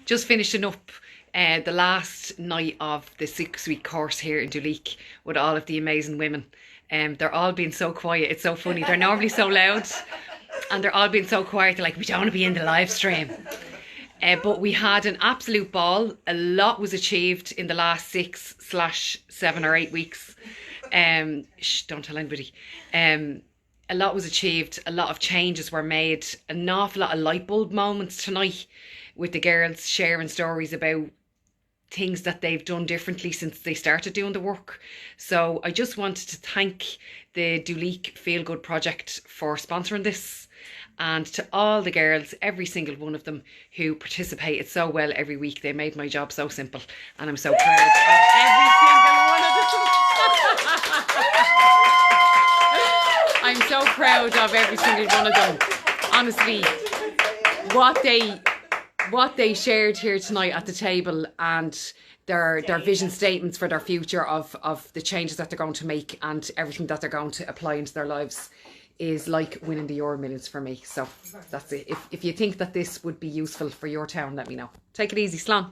just finishing up the last night of the 6-week course here in Duleek with all of the amazing women. They're all being so quiet. It's so funny. They're normally so loud, and they're all being so quiet. They're like, we don't want to be in the live stream. But we had an absolute ball. A lot was achieved in the last 6/7 or 8 weeks. Don't tell anybody. A lot was achieved. A lot of changes were made. An awful lot of light bulb moments tonight with the girls sharing stories about things that they've done differently since they started doing the work. So I just wanted to thank the Duleek Feel Good Project for sponsoring this, and to all the girls, every single one of them who participated so well every week. They made my job so simple, and I'm so proud of every single one of them. I'm so proud of every single one of them. Honestly, what they shared here tonight at the table, and their vision statements for their future of the changes that they're going to make and everything that they're going to apply into their lives is like winning the Euro Millions for me. So that's it. If you think that this would be useful for your town, let me know. Take it easy, Slán.